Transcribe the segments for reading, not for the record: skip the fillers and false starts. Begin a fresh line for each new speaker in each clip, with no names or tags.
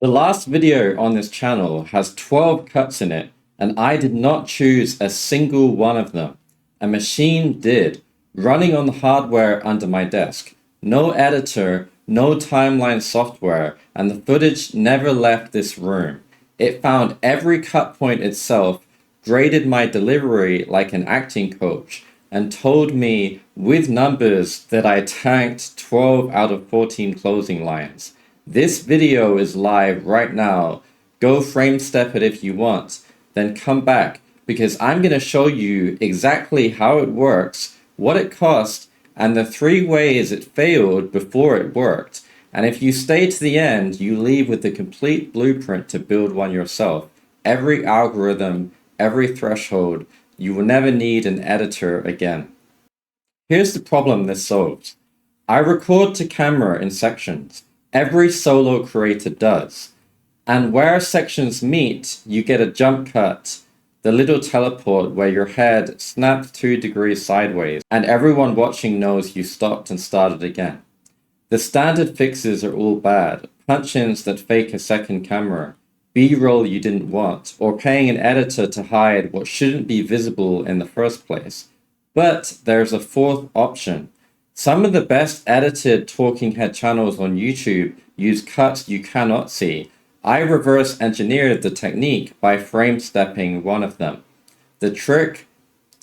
The last video on this channel has 12 cuts in it, and I did not choose a single one of them. A machine did, running on the hardware under my desk. No editor, no timeline software, and the footage never left this room. It found every cut point itself, graded my delivery like an acting coach, and told me with numbers that I tanked 12 out of 14 closing lines. This video is live right now. Go frame step it if you want, then come back because I'm going to show you exactly how it works, what it cost, and the 3 ways it failed before it worked. And if you stay to the end, you leave with the complete blueprint to build one yourself. Every algorithm, every threshold, you will never need an editor again. Here's the problem this solves. I record to camera in sections. Every solo creator does. And where sections meet, you get a jump cut, the little teleport where your head snaps 2 degrees sideways, and everyone watching knows you stopped and started again. The standard fixes are all bad. Punch-ins that fake a second camera, B-roll you didn't want, or paying an editor to hide what shouldn't be visible in the first place. But there's a 4th option. Some of the best edited talking head channels on YouTube use cuts you cannot see. I reverse engineered the technique by frame stepping one of them. The trick: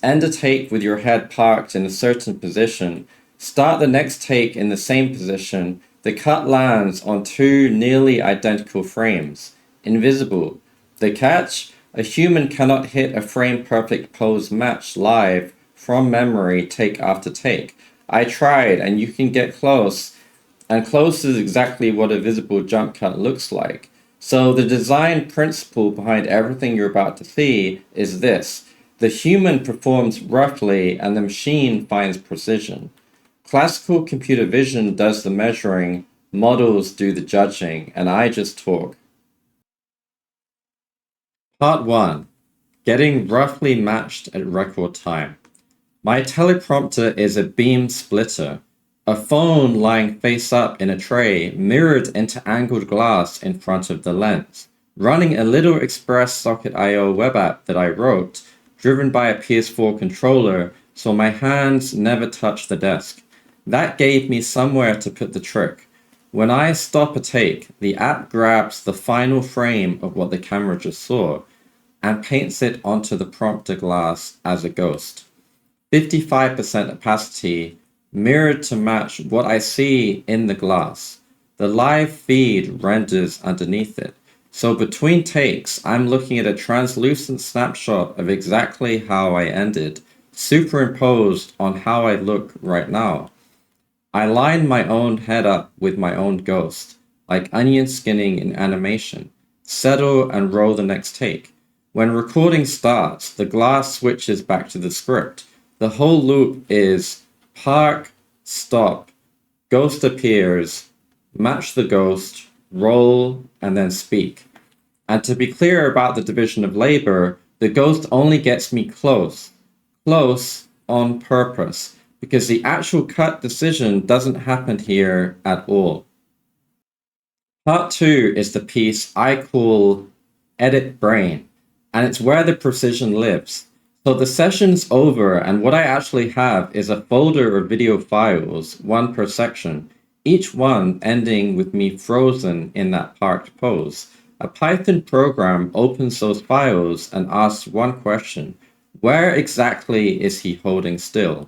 end a take with your head parked in a certain position, start the next take in the same position, the cut lands on 2 nearly identical frames, invisible. The catch: a human cannot hit a frame perfect pose match live from memory take after take. I tried, and you can get close, and close is exactly what a visible jump cut looks like. So the design principle behind everything you're about to see is this: the human performs roughly and the machine finds precision. Classical computer vision does the measuring, models do the judging, and I just talk. Part 1. Getting roughly matched at record time. My teleprompter is a beam splitter, a phone lying face up in a tray mirrored into angled glass in front of the lens, running a little Express Socket I/O web app that I wrote, driven by a PS4 controller so my hands never touch the desk. That gave me somewhere to put the trick. When I stop a take, the app grabs the final frame of what the camera just saw and paints it onto the prompter glass as a ghost. 55% opacity, mirrored to match what I see in the glass. The live feed renders underneath it. So between takes, I'm looking at a translucent snapshot of exactly how I ended, superimposed on how I look right now. I line my own head up with my own ghost, like onion skinning in animation. Settle and roll the next take. When recording starts, the glass switches back to the script. The whole loop is park, stop, ghost appears, match the ghost, roll, and then speak. And to be clear about the division of labor, the ghost only gets me close on purpose, because the actual cut decision doesn't happen here at all. Part 2 is the piece I call Edit Brain, and it's where the precision lives. So the session's over, and what I actually have is a folder of video files, 1 per section, each one ending with me frozen in that parked pose. A Python program opens those files and asks one question: where exactly is he holding still?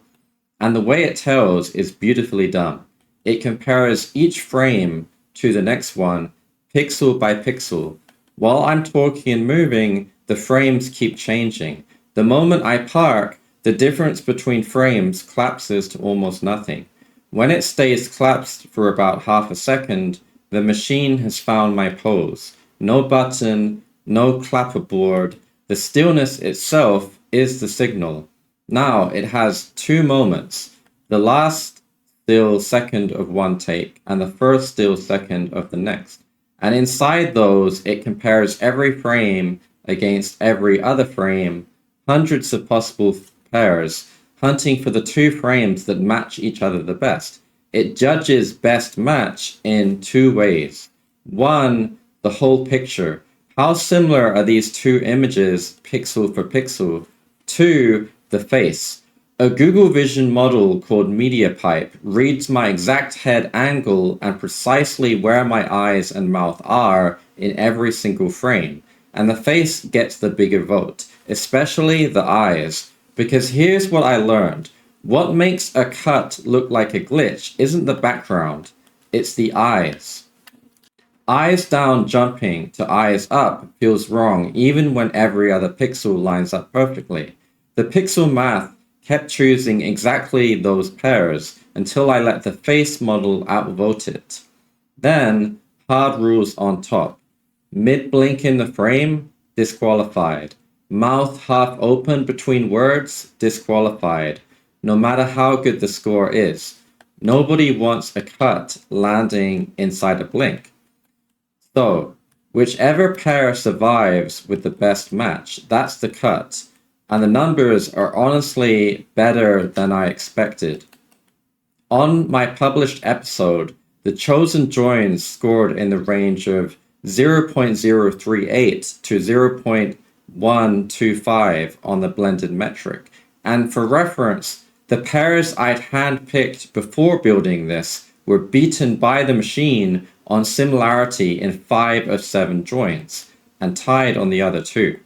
And the way it tells is beautifully done. It compares each frame to the next one, pixel by pixel. While I'm talking and moving, the frames keep changing. The moment I park, the difference between frames collapses to almost nothing. When it stays collapsed for about half a second, the machine has found my pose. No button, no clapperboard. The stillness itself is the signal. Now it has 2 moments, the last still second of one take and the first still second of the next. And inside those, it compares every frame against every other frame, hundreds of possible pairs, hunting for the 2 frames that match each other the best. It judges best match in 2 ways. One, the whole picture. How similar are these two images, pixel for pixel, to the face? A Google Vision model called MediaPipe reads my exact head angle and precisely where my eyes and mouth are in every single frame, and the face gets the bigger vote, especially the eyes, because here's what I learned. What makes a cut look like a glitch isn't the background, it's the eyes. Eyes down jumping to eyes up feels wrong even when every other pixel lines up perfectly. The pixel math kept choosing exactly those pairs until I let the face model outvote it. Then, hard rules on top. Mid-blink in the frame, disqualified. Mouth half open between words, disqualified. No matter how good the score is. Nobody wants a cut landing inside a blink. So, whichever pair survives with the best match, that's the cut. And the numbers are honestly better than I expected. On my published episode, the chosen joins scored in the range of 0.038 to 0.125 on the blended metric. And for reference, the pairs I'd handpicked before building this were beaten by the machine on similarity in 5 of 7 joins, and tied on the other 2.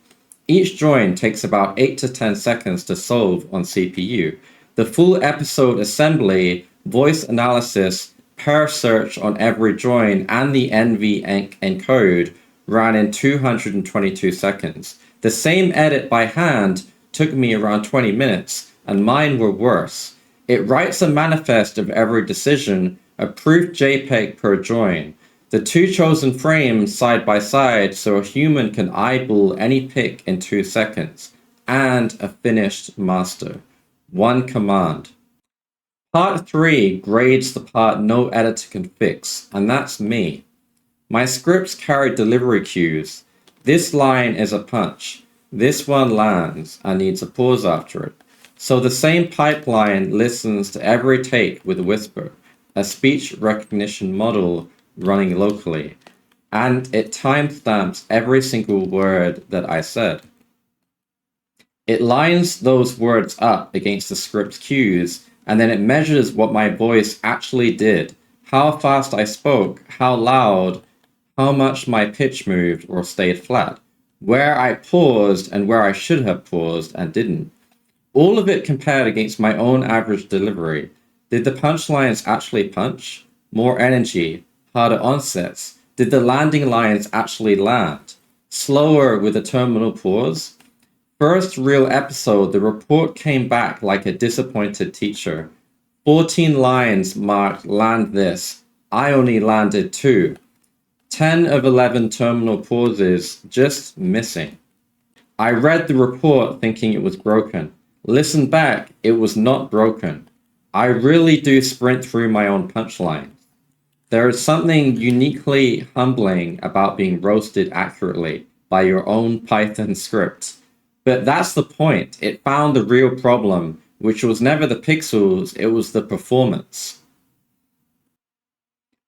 Each join takes about 8 to 10 seconds to solve on CPU. The full episode assembly, voice analysis, pair search on every join, and the NVENC encode ran in 222 seconds. The same edit by hand took me around 20 minutes, and mine were worse. It writes a manifest of every decision, a proof JPEG per join. The 2 chosen frames side by side so a human can eyeball any pic in 2 seconds, and a finished master. 1 command. Part 3 grades the part no editor can fix, and that's me. My scripts carry delivery cues. This line is a punch. This one lands and needs a pause after it. So the same pipeline listens to every take with a whisper, a speech recognition model running locally, and it timestamps every single word that I said. It lines those words up against the script's cues, and then it measures what my voice actually did, how fast I spoke, how loud, how much my pitch moved or stayed flat, where I paused and where I should have paused and didn't. All of it compared against my own average delivery. Did the punchlines actually punch? More energy? Harder onsets? Did the landing lines actually land? Slower with a terminal pause? First real episode, the report came back like a disappointed teacher. 14 lines marked land this. I only landed 2. 10 of 11 terminal pauses just missing. I read the report thinking it was broken. Listen back, it was not broken. I really do sprint through my own punchlines. There is something uniquely humbling about being roasted accurately by your own Python script. But that's the point. It found the real problem, which was never the pixels, it was the performance.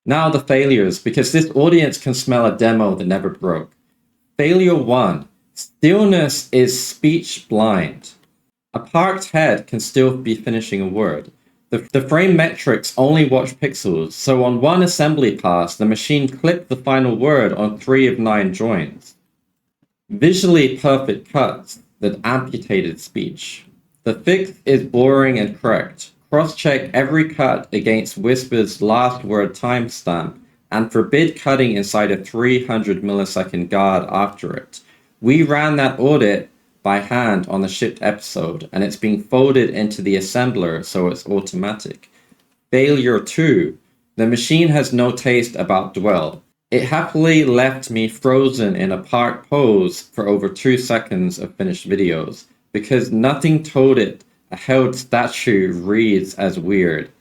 Now the failures, because this audience can smell a demo that never broke. Failure 1. Stillness is speech blind. A parked head can still be finishing a word. The frame metrics only watch pixels, so on one assembly pass, the machine clipped the final word on 3 of 9 joins. Visually perfect cuts that amputated speech. The fix is boring and correct. Cross-check every cut against Whisper's last word timestamp and forbid cutting inside a 300 millisecond guard after it. We ran that audit by hand on the shipped episode, and it's being folded into the assembler so it's automatic. Failure 2. The machine has no taste about dwell. It happily left me frozen in a parked pose for over 2 seconds of finished videos, because nothing told it a held statue reads as weird.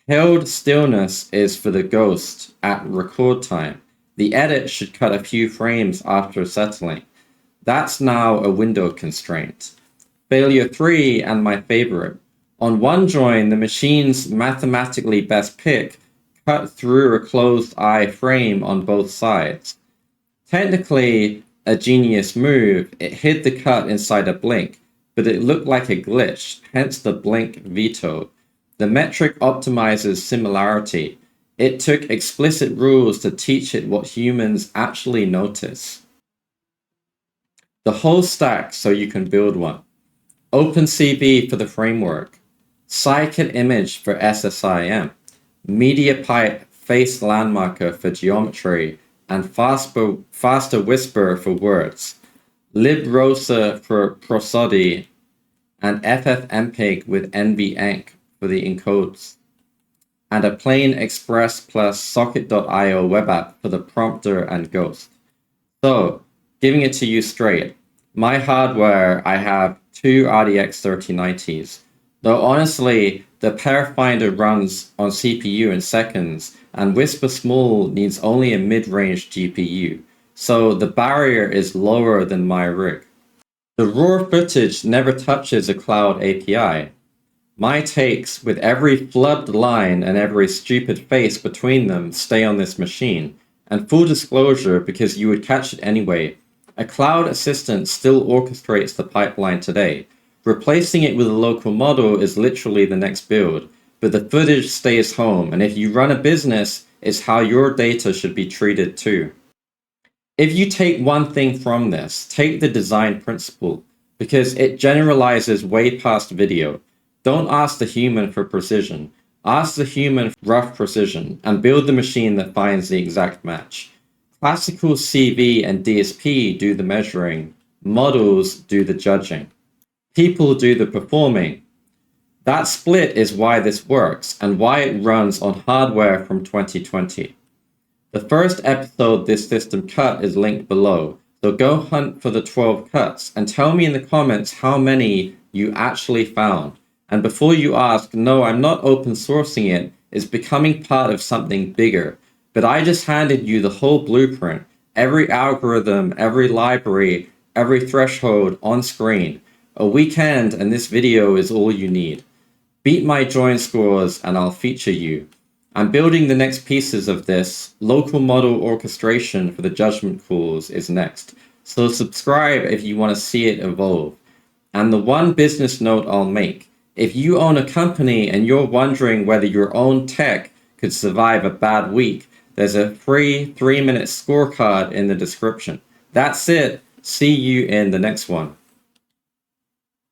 Held stillness is for the ghost at record time. The edit should cut a few frames after settling. That's now a window constraint. Failure 3, and my favorite. On one join, the machine's mathematically best pick cut through a closed eye frame on both sides. Technically a genius move, it hid the cut inside a blink, but it looked like a glitch, hence the blink veto. The metric optimizes similarity. It took explicit rules to teach it what humans actually notice. The whole stack so you can build one. OpenCV for the framework. Scikit-image for SSIM. MediaPipe FaceLandmarker for geometry. And faster whisper for words. Librosa for prosody. And ffmpeg with NVENC for the encodes. And a plain express plus socket.io web app for the prompter and ghost. So, giving it to you straight, my hardware, I have two RDX 3090s. Though honestly, the Pairfinder runs on CPU in seconds, and Whisper Small needs only a mid-range GPU, so the barrier is lower than my rig. The raw footage never touches a cloud API. My takes, with every flubbed line and every stupid face between them, stay on this machine. And full disclosure, because you would catch it anyway, a cloud assistant still orchestrates the pipeline today. Replacing it with a local model is literally the next build, but the footage stays home, and if you run a business, it's how your data should be treated too. If you take one thing from this, take the design principle, because it generalizes way past video. Don't ask the human for precision. Ask the human for rough precision, and build the machine that finds the exact match. Classical CV and DSP do the measuring. Models do the judging. People do the performing. That split is why this works, and why it runs on hardware from 2020. The first episode this system cut is linked below, so go hunt for the 12 cuts, and tell me in the comments how many you actually found. And before you ask, no, I'm not open sourcing it, it's becoming part of something bigger. But I just handed you the whole blueprint, every algorithm, every library, every threshold on screen. A weekend and this video is all you need. Beat my join scores and I'll feature you. I'm building the next pieces of this. Local model orchestration for the judgment calls is next. So subscribe if you want to see it evolve. And the one business note I'll make. If you own a company and you're wondering whether your own tech could survive a bad week, there's a free 3-minute scorecard in the description. That's it. See you in the next one.